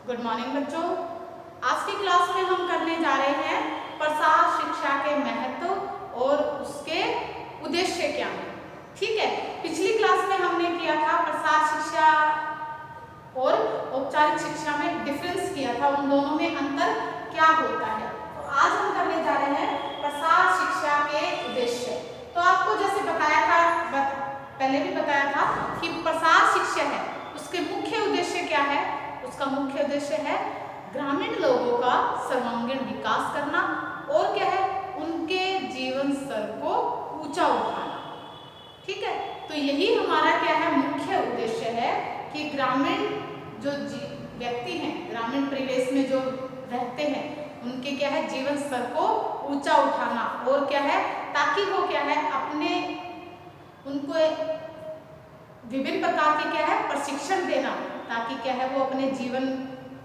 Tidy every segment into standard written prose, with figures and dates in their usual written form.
Good morning बच्चों। आज की क्लास में हम करने जा रहे हैं प्रसार शिक्षा के महत्व और उसके उद्देश्य क्या हैं। ठीक है, पिछली क्लास में हमने किया था प्रसार शिक्षा और औपचारिक शिक्षा में डिफरेंस किया था, उन दोनों में अंतर क्या होता है। तो आज हम करने जा रहे हैं प्रसार शिक्षा के उद्देश्य। तो आपको जैसे बताया था, पहले भी बताया था कि प्रसार शिक्षा है उसके मुख्य उद्देश्य क्या है। उसका मुख्य उद्देश्य है ग्रामीण लोगों का सर्वांगीण विकास करना और क्या है, उनके जीवन स्तर को ऊंचा उठाना। ठीक है, तो यही हमारा क्या है, मुख्य उद्देश्य है कि ग्रामीण जो व्यक्ति हैं, ग्रामीण परिवेश में जो रहते हैं, उनके क्या है, जीवन स्तर को ऊंचा उठाना और क्या है, ताकि वो क्या है, अपने उनको विभिन्न प्रकार के क्या है प्रशिक्षण देना, ताकि क्या है वो अपने जीवन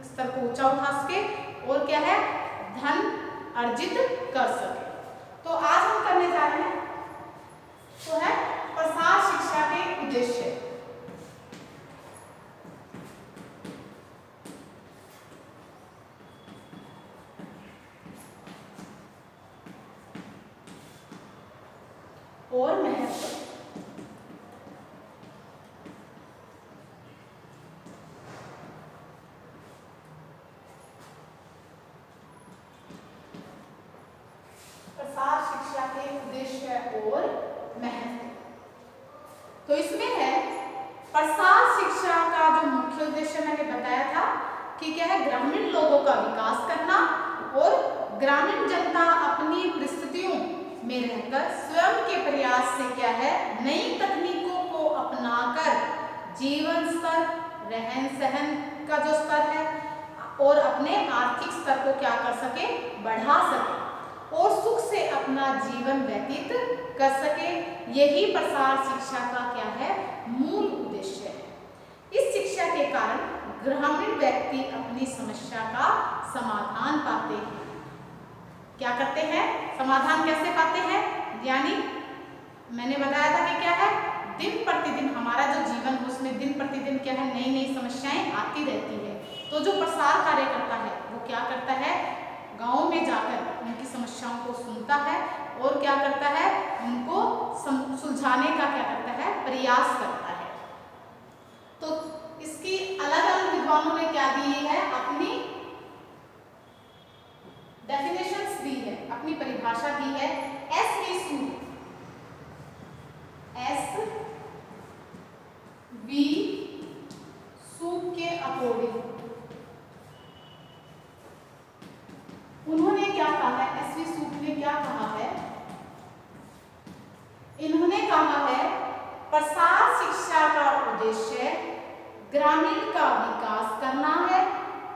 स्तर को ऊंचा उठा सके और क्या है धन अर्जित कर सके। तो आज हम करने जा रहे हैं तो है प्रसार शिक्षा के उद्देश्य। और महत्व। प्रसार शिक्षा के उद्देश्य और महत्व। तो इसमें है प्रसार शिक्षा का जो मुख्य उद्देश्य मैंने बताया था कि क्या है, ग्रामीण लोगों का विकास करना और ग्रामीण जनता अपनी परिस्थितियों में रहकर स्वयं के प्रयास से क्या है, नई तकनीकों को अपनाकर जीवन स्तर, रहन सहन का जो स्तर है और अपने आर्थिक स्तर को क्या कर सके, बढ़ा सके और सुख से अपना जीवन व्यतीत कर सके। यही प्रसार शिक्षा का क्या है, मूल उद्देश्य है। इस शिक्षा के कारण ग्रामीण व्यक्ति अपनी समस्या का समाधान पाते हैं। क्या करते हैं, समाधान कैसे पाते हैं, यानी मैंने बताया था कि क्या है, दिन प्रतिदिन हमारा जो जीवन है उसमें दिन प्रतिदिन क्या है, नई नई समस्याएं आती रहती है। तो जो प्रसार कार्य करता है वो क्या करता है, गाँव में जाकर उनकी समस्याओं को सुनता है और क्या करता है, उनको सुलझाने का क्या करता है, प्रयास करता है। तो इसकी अलग अलग विद्वानों ने क्या दी है, अपनी डेफिनेशंस दी है, अपनी परिभाषा दी है। एस.वी. सूद के अकॉर्डिंग उन्होंने क्या कहा है, एस.वी. सूद ने क्या कहा है, इन्होंने कहा है प्रसार शिक्षा का उद्देश्य ग्रामीण का विकास करना है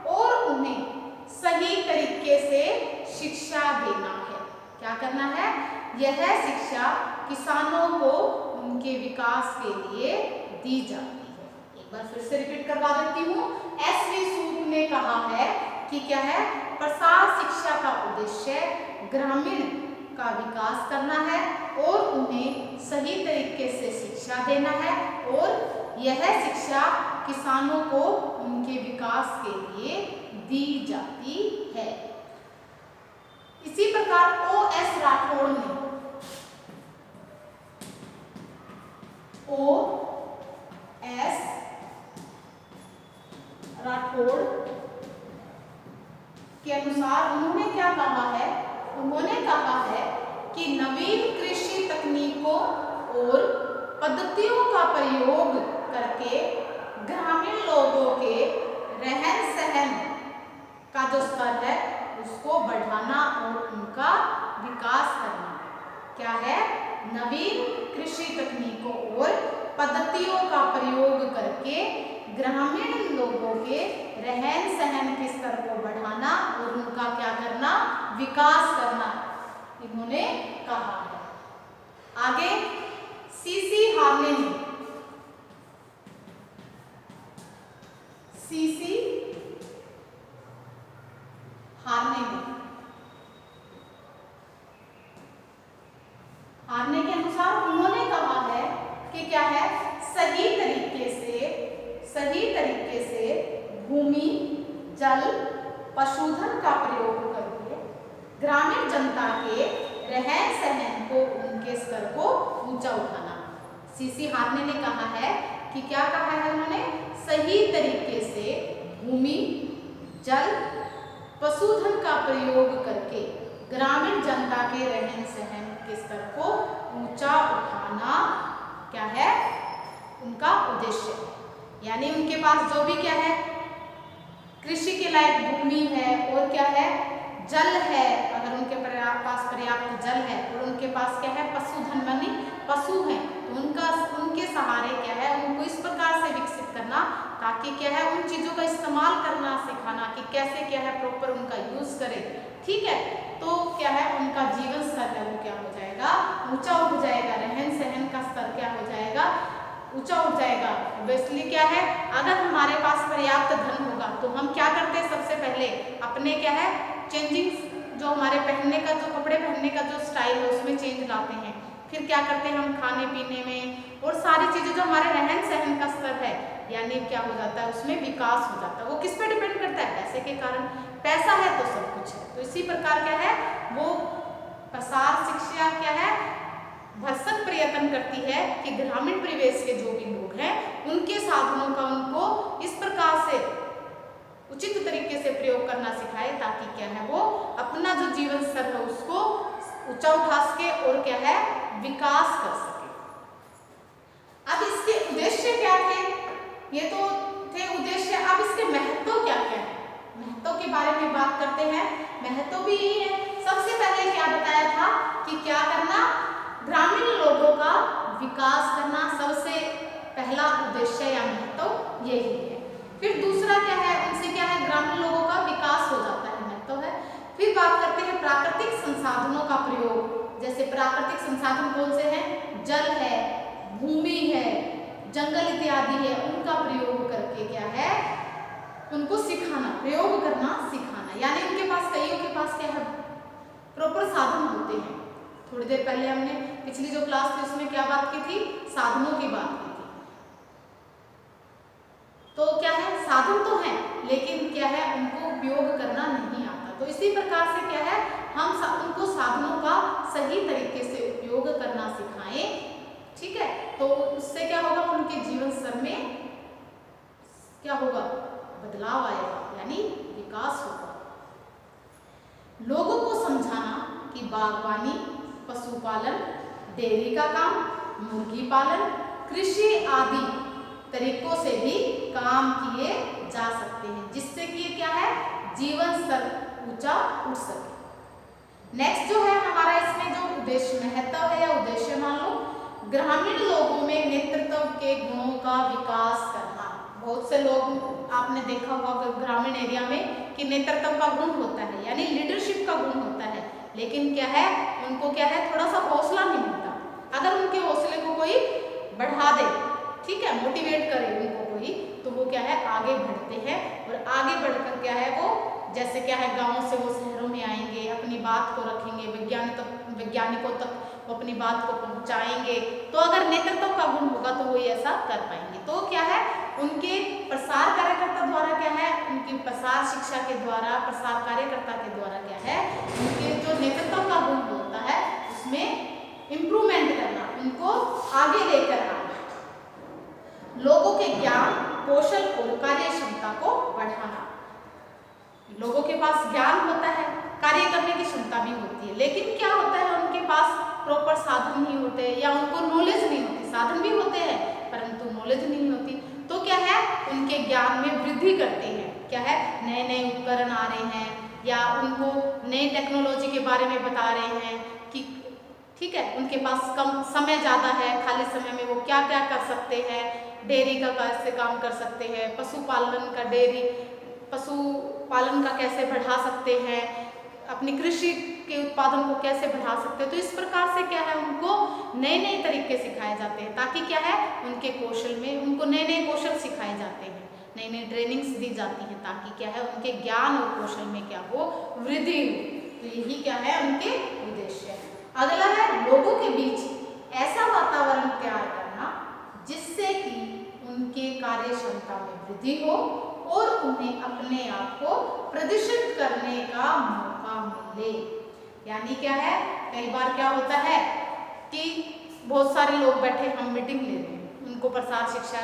और उन्हें सही तरीके से शिक्षा देना है। क्या करना है, यह शिक्षा किसानों को उनके विकास के लिए दी जाती है। एक बार फिर से रिपीट करवा देती हूँ। एस.वी. सूद ने कहा है कि क्या है, प्रसार शिक्षा का उद्देश्य ग्रामीण का विकास करना है और उन्हें सही तरीके से शिक्षा देना है और यह शिक्षा किसानों को उनके विकास के लिए दी जाती है। इसी प्रकार O.S. राठौड़ ने O.S. राठौड़ के अनुसार उन्होंने क्या कहा है, उन्होंने कहा है कि नवीन कृषि तकनीकों और पद्धतियों का प्रयोग करके ग्रामीण लोगों के रहन सहन का जो स्तर है उसको बढ़ाना और उनका विकास करना। क्या है, नवीन कृषि तकनीकों और पद्धतियों का प्रयोग करके ग्रामीण लोगों के रहन सहन के स्तर को बढ़ाना और उनका क्या करना, विकास करना, इन्होंने कहा है। आगे C.C. हार्ने ने हार्ने के अनुसार उन्होंने कहा है कि क्या है, सही तरीके से भूमि, जल, पशुधन का प्रयोग करके ग्रामीण जनता के रहन सहन को, उनके स्तर को ऊंचा उठाना। सीसी हार्ने ने कहा है कि क्या कहा है उन्होंने, सही तरीके से भूमि, जल, पशुधन का प्रयोग करके ग्रामीण जनता के रहन सहन के स्तर को ऊंचा उठाना क्या है उनका उद्देश्य है। यानी उनके पास जो भी क्या है, कृषि के लायक भूमि है और क्या है, जल है, अगर उनके पास पर्याप्त जल है, और उनके पास क्या है, पशुधन मानी पशु है, तो उनके सहारे क्या है, उनको इस प्रकार से विकसित करना ताकि क्या है, उन चीजों का इस्तेमाल करना सिखाना कि कैसे क्या है प्रॉपर उनका यूज करें। ठीक है, तो क्या है, उनका जीवन स्तर है वो क्या हो जाएगा, ऊंचा उठ जाएगा, रहन सहन का स्तर क्या हो जाएगा, ऊंचा उठ जाएगा। ऑब्वियसली क्या है, अगर हमारे पास पर्याप्त धन होगा तो हम क्या करते हैं, सबसे पहले अपने क्या है चेंजिंग, जो हमारे पहनने का, जो कपड़े पहनने का जो स्टाइल है उसमें चेंज लाते हैं। फिर क्या करते हैं हम खाने पीने में और सारी चीजें जो हमारे रहन सहन का स्तर है, यानी क्या हो जाता है उसमें विकास हो जाता है। वो किस पे डिपेंड करता है, पैसे के कारण, पैसा है तो सब कुछ है। तो इसी प्रकार क्या है, वो प्रसार शिक्षा क्या है, भरसक प्रयत्न करती है कि ग्रामीण परिवेश के जो भी लोग हैं उनके साधनों का उनको इस प्रकार से उचित तरीके से प्रयोग करना सिखाए ताकि क्या है, वो अपना जो जीवन स्तर है उसको ऊंचा उठा सके और क्या है, विकास कर सके। अब इसके उद्देश्य क्या थे, ये तो थे उद्देश्य। अब इसके महत्व क्या क्या है, महत्व के बारे में बात करते हैं। महत्व भी यही है, सबसे पहले क्या बताया था कि क्या करना, ग्रामीण लोगों का विकास करना सबसे पहला उद्देश्य या महत्व यही है। फिर दूसरा क्या है, उनसे क्या है, ग्रामीण लोगों का विकास हो जाता है, महत्व है। फिर बात करते हैं प्राकृतिक संसाधनों का प्रयोग, जैसे प्राकृतिक संसाधन कौन से हैं, जल है, भूमि है, जंगल इत्यादि है, उनका प्रयोग करके क्या है, उनको सिखाना, प्रयोग करना सिखाना। यानी उनके पास, कईयों के पास क्या है, प्रॉपर साधन होते हैं। थोड़ी देर पहले हमने पिछली जो क्लास थी उसमें क्या बात की थी, साधनों की बात की थी। तो क्या है, साधन तो है लेकिन क्या है, उनको उपयोग करना नहीं आता। तो इसी प्रकार से क्या है, हम उनको साधनों का सही तरीके से उपयोग करना सिखाएं। ठीक है, तो उससे क्या होगा, उनके जीवन स्तर में क्या होगा, बदलाव आएगा, यानी विकास होगा। लोगों को समझाना कि बागवानी, पशुपालन, डेयरी का काम, मुर्गी पालन, कृषि आदि तरीकों से भी काम किए जा सकते हैं, जिससे कि क्या है, जीवन स्तर ऊंचा उठ सके। नेक्स्ट जो है हमारा इसमें जो उद्देश्य, महत्व है या उद्देश्य मान लो, ग्रामीण लोगों में नेतृत्व के गुणों का विकास करना। बहुत से लोग आपने देखा होगा ग्रामीण एरिया में कि नेतृत्व का गुण होता है, यानी लीडरशिप का गुण होता है, लेकिन क्या है, उनको क्या है, थोड़ा सा हौसला नहीं मिलता। अगर उनके हौसले को कोई बढ़ा दे, ठीक है, मोटिवेट करे उनको कोई, तो वो क्या है, आगे बढ़ते हैं और आगे बढ़कर क्या है, वो जैसे क्या है, गाँव से वो शहरों में आएंगे, अपनी बात को रखेंगे, वैज्ञानिकों तक वो अपनी बात को पहुंचाएंगे। तो अगर नेतृत्व का गुण होगा तो वो ऐसा कर पाएंगे। तो क्या है, उनके प्रसार कार्यकर्ता द्वारा क्या है, उनकी प्रसार शिक्षा के द्वारा, प्रसार कार्यकर्ता के द्वारा क्या है, उनके जो नेतृत्व का गुण होता है उसमें इम्प्रूवमेंट करना, उनको आगे लेकर आना, लोगों के ज्ञान, कौशल और कार्य क्षमता को बढ़ाना। लोगों के पास ज्ञान होता है, कार्य करने की क्षमता भी होती है, लेकिन क्या होता है, उनके पास प्रॉपर साधन नहीं होते या उनको नॉलेज नहीं होती। साधन भी होते हैं परंतु नॉलेज नहीं होती। तो क्या है, उनके ज्ञान में वृद्धि करते हैं, क्या है, नए नए उपकरण आ रहे हैं या उनको नई टेक्नोलॉजी के बारे में बता रहे हैं कि ठीक है, उनके पास कम समय ज़्यादा है, खाली समय में वो क्या क्या कर सकते हैं, डेयरी का कैसे काम कर सकते हैं, पशुपालन का, डेयरी पशुपालन का कैसे बढ़ा सकते हैं, अपनी कृषि के उत्पादन को कैसे बढ़ा सकते हैं। तो इस प्रकार से क्या है, उनको नए नए तरीके सिखाए जाते हैं ताकि क्या है, उनके कौशल में, उनको नए नए कौशल सिखाए जाते हैं, नई नई ट्रेनिंग्स दी जाती हैं ताकि क्या है, उनके ज्ञान और कौशल में क्या हो, वृद्धि हो। तो यही क्या है, उनके उद्देश्य है। अगला है, लोगों के बीच ऐसा वातावरण तैयार करना जिससे कि उनके कार्य क्षमता में वृद्धि हो और उन्हें अपने आप को प्रदर्शित करने का मौका मिले। यानी क्या है, कई बार क्या होता है कि बहुत सारे लोग बैठे, हम मीटिंग ले रहे हैं, उनको प्रसार शिक्षा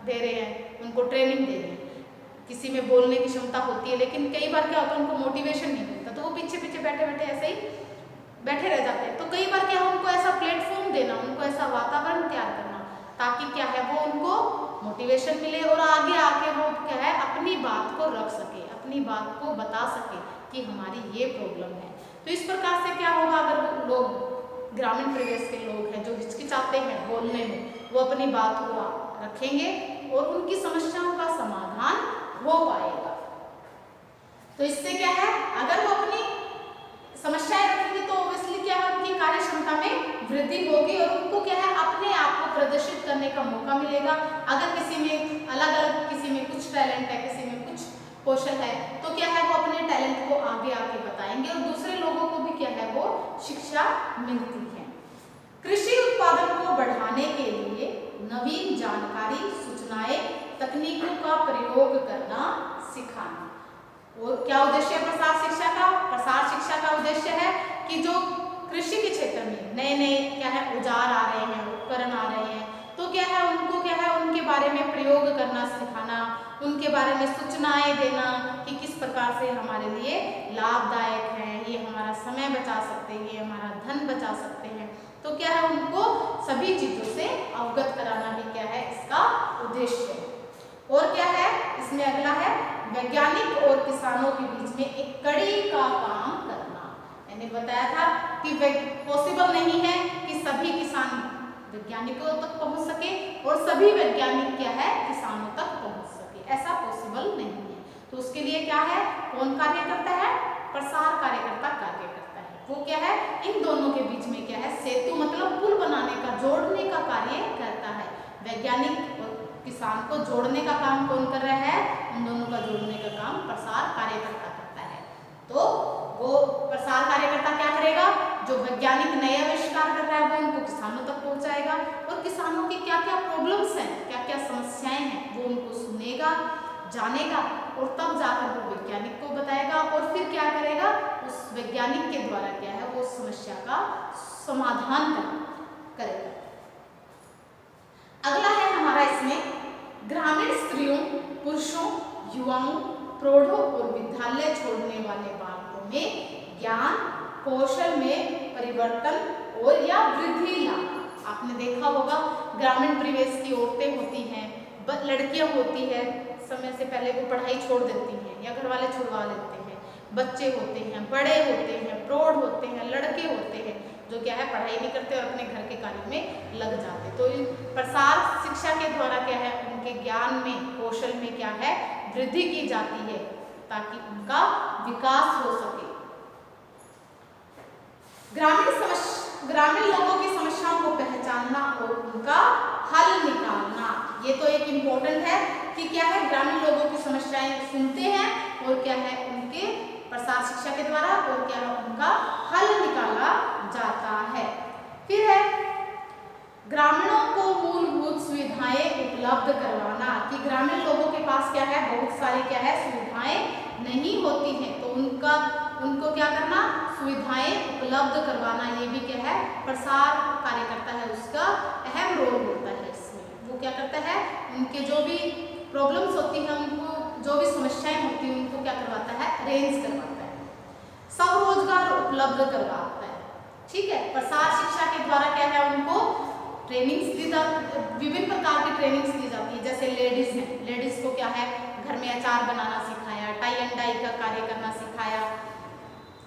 दे रहे हैं, उनको ट्रेनिंग दे रहे हैं, किसी में बोलने की क्षमता होती है, लेकिन कई बार क्या होता है उनको मोटिवेशन नहीं मिलता, तो वो पीछे पीछे बैठे बैठे ऐसे ही बैठे रह जाते हैं। तो कई बार क्या है, उनको ऐसा प्लेटफॉर्म देना, उनको ऐसा वातावरण तैयार करना ताकि क्या है वो उनको मोटिवेशन मिले और आगे आके वो क्या है अपनी बात को रख सके, अपनी बात को बता सके कि हमारी ये प्रॉब्लम है। तो इस प्रकार से क्या होगा, अगर वो लोग ग्रामीण परिवेश के लोग हैं जो हिचकिचाते हैं बोलने में, वो अपनी बात को रखेंगे और उनकी समस्याओं का समाधान हो पाएगा। तो इससे क्या है, अगर वो अपनी समस्याएं रखेंगे तो ऑब्वियसली क्या है उनकी कार्य क्षमता में वृद्धि होगी और उनको क्या है अपने आप को प्रदर्शित करने का मौका मिलेगा। अगर किसी में अलग अलग, किसी में कुछ टैलेंट है, किसी में कुछ कौशल है, तो क्या है वो अपने टैलेंट को आगे आके बताएंगे और दूसरे लोगों को भी क्या है वो शिक्षा मिलती है। कृषि उत्पादन को बढ़ाने के लिए नवीन जानकारी, सूचनाएं, तकनीकों का प्रयोग करना सिखाना। और क्या उद्देश्य है प्रसार शिक्षा का? प्रसार शिक्षा का उद्देश्य है कि जो कृषि के क्षेत्र में नए नए क्या है औजार आ रहे हैं, उपकरण आ रहे हैं, तो क्या है उनको क्या है उनके बारे में प्रयोग करना सिखाना, उनके बारे में सूचनाएं देना कि किस प्रकार से हमारे लिए लाभदायक है, ये हमारा समय बचा सकते हैं, ये हमारा धन बचा सकते हैं। तो क्या है उनको सभी चीजों से अवगत कराना भी क्या है इसका उद्देश्य है। और क्या है इसमें अगला है वैज्ञानिक और किसानों के बीच में एक कड़ी का काम करना। मैंने बताया था कि पॉसिबल नहीं है कि सभी किसान वैज्ञानिकों तक पहुंच सके और सभी वैज्ञानिक क्या है किसानों तक पहुंच सके, ऐसा पॉसिबल नहीं है। तो उसके लिए क्या है, कौन कार्य करता है? प्रसार कार्यकर्ता कार्य करता है। वो क्या है इन दोनों के बीच में क्या है सेतु मतलब पुल बनाने का, जोड़ने का कार्य करता है। वैज्ञानिक और किसान को जोड़ने का काम कौन कर रहा है? उन दोनों का जोड़ने का काम प्रसार कार्यकर्ता करता है। तो वो प्रसार कार्यकर्ता क्या करेगा? जो वैज्ञानिक नए आविष्कार कर रहा है वो उनको किसानों तक पहुंचाएगा और किसानों की क्या क्या प्रॉब्लम्स हैं, क्या क्या समस्याएं हैं, वो उनको सुनेगा, जानेगा और तब जाकर वो वैज्ञानिक को बताएगा और फिर क्या करेगा, उस वैज्ञानिक के द्वारा क्या है वो समस्या का समाधान करेगा। अगला है हमारा इसमें ग्रामीण स्त्रियों, पुरुषों, युवाओं, प्रौढ़ों और विद्यालय छोड़ने वाले बालकों में ज्ञान कौशल में परिवर्तन और या वृद्धि लाना। आपने देखा होगा ग्रामीण परिवेश की औरतें होती हैं, लड़कियां होती है, समय से पहले वो पढ़ाई छोड़ देती हैं या घर वाले छुड़वा लेते हैं, बच्चे होते हैं, बड़े होते हैं, प्रौढ़ होते हैं, लड़के होते हैं जो क्या है पढ़ाई नहीं करते और अपने घर के कार्य में लग जाते। तो प्रसार शिक्षा के द्वारा क्या है उनके ज्ञान में, कौशल में क्या है वृद्धि की जाती है ताकि उनका विकास हो सके। ग्रामीण लोगों की समस्याओं को पहचानना और उनका हल निकालना, ये तो एक इम्पोर्टेंट है कि क्या है ग्रामीण लोगों की समस्याएं सुनते हैं और क्या है उनके प्रसार शिक्षा के द्वारा और क्या है उनका हल निकाला जाता है। फिर है ग्रामीणों को मूलभूत सुविधाएं उपलब्ध करवाना, कि ग्रामीण लोगों के पास क्या है बहुत सारी क्या है सुविधाएं नहीं होती हैं, तो उनको क्या करना, सुविधाएं उपलब्ध करवाना, ये भी क्या है प्रसार कार्यकर्ता है उसका अहम रोल होता है इसमें। वो क्या करता है उनके जो भी प्रॉब्लम्स होती हैं, उनको जो भी समस्याएं होती हैं उनको क्या करवाता है, अरेंज करवाता है, स्वरोजगार उपलब्ध करवाता है। ठीक है, प्रसार शिक्षा के द्वारा क्या है उनको ट्रेनिंग्स दी जाती, विभिन्न प्रकार की ट्रेनिंग्स दी जाती है। जैसे लेडीज हैं, लेडीज को क्या है घर में अचार बनाना सिखाया, टाई एंड डाई का कार्य करना सिखाया,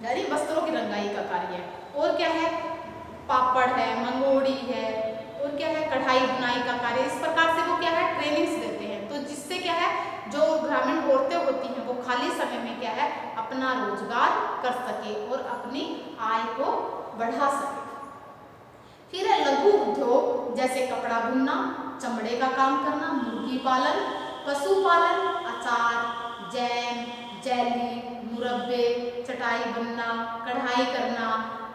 यानी वस्त्रों की रंगाई का कार्य है, और क्या है पापड़ है, मंगोड़ी है, और क्या है कढ़ाई बुनाई का कार्य। इस प्रकार से वो क्या है ट्रेनिंग्स देते हैं, तो जिससे क्या है जो ग्रामीण औरतें होती हैं वो खाली समय में क्या है अपना रोजगार कर सके और अपनी आय को बढ़ा सके। फिर है लघु उद्योग, जैसे कपड़ा बुनना, चमड़े का काम करना, मुर्गी पालन, पशुपालन, अचार, जैम, जेली, मुरब्बे, चटाई बनना, कढ़ाई करना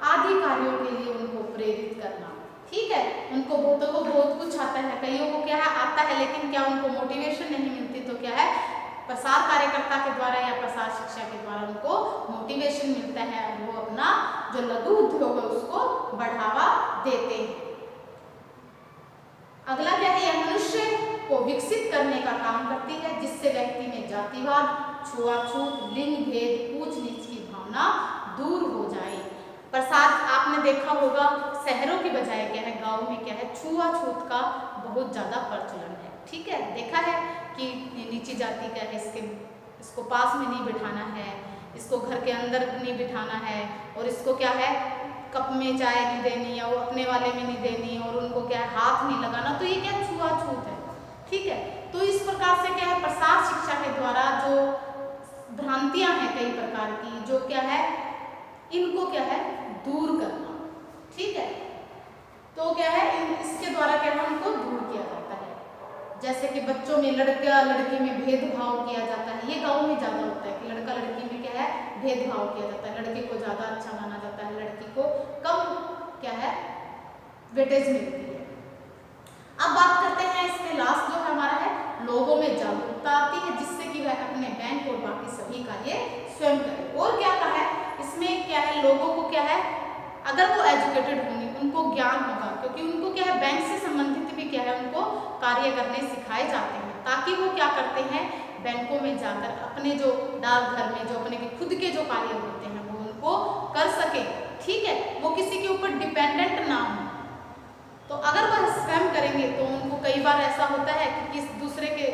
आदि कार्यों के लिए उनको प्रेरित करना। ठीक है, उनको बहुतों को बहुत कुछ आता है, कईयों को क्या है आता है लेकिन क्या उनको मोटिवेशन नहीं मिलती, तो क्या है प्रसार कार्यकर्ता के द्वारा या प्रसार शिक्षा के द्वारा उनको मोटिवेशन मिलता है और वो अपना जो लघु उद्योग है उसको बढ़ावा देते हैं। अगला क्या है, यह मनुष्य को विकसित करने का काम करती है जिससे व्यक्ति में जातिवाद, छुआछूत, लिंग भेद, ऊंच नीच की भावना दूर हो जाए। प्रसार आपने देखा होगा शहरों की बजाय क्या है, गांव में क्या है, छुआछूत का बहुत ज्यादा प्रचलन है। ठीक है, देखा है कि नीची जाति का है, इसको पास में नहीं बिठाना है, इसको घर के अंदर नहीं बिठाना है, और इसको क्या है कप में चाय नहीं देनी या वो अपने वाले में नहीं देनी, और उनको क्या है हाथ नहीं लगाना, तो ये क्या छुआछूत है। ठीक है, तो इस प्रकार से क्या है प्रसार शिक्षा के द्वारा जो भ्रांतियां हैं कई प्रकार की, जो क्या है इनको क्या है दूर करना। ठीक है, तो क्या है इसके द्वारा क्या है उनको दूर किया जाता है। जैसे कि बच्चों में लड़का लड़की में भेदभाव किया जाता है, ये गाँव में ज्यादा होता है कि लड़का लड़की में क्या है भेदभाव किया जाता है, लड़के को ज्यादा अच्छा माना जाता है, लड़की को कम क्या है वेटेज मिलती है। अब बात करते हैं इसमें लास्ट जो हमारा है, लोगों में जागरूकता आती है जिससे कि वह अपने बैंक और बाकी सभी कार्य स्वयं करें। और क्या कहा है इसमें क्या है, लोगों को क्या है अगर वो एजुकेटेड होंगे उनको ज्ञान होगा, क्योंकि उनको क्या है बैंक से संबंधित भी क्या है उनको कार्य करने सिखाए जाते हैं, ताकि वो क्या करते हैं बैंकों में जाकर अपने जो डाकघर में जो अपने खुद के जो कार्य होते हैं वो उनको कर सके। ठीक है, वो किसी के ऊपर डिपेंडेंट ना हो। तो अगर वह स्वयं करेंगे तो उनको कई बार ऐसा होता है कि किस दूसरे के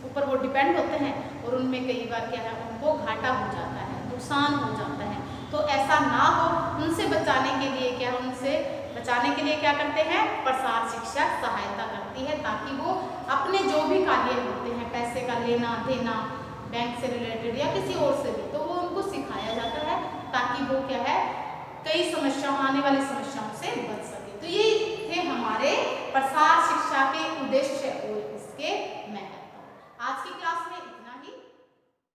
ऊपर वो डिपेंड होते हैं और उनमें कई बार क्या है उनको घाटा हो जाता है, नुकसान हो जाता है। तो ऐसा ना हो, उनसे बचाने के लिए क्या, उनसे बचाने के लिए क्या करते हैं प्रसार शिक्षा सहायता करती है, ताकि वो अपने जो भी कार्य होते हैं पैसे का लेना देना बैंक से रिलेटेड या किसी और से भी, तो वो उनको सिखाया जाता है ताकि वो क्या है कई समस्याओं आने वाली समस्याओं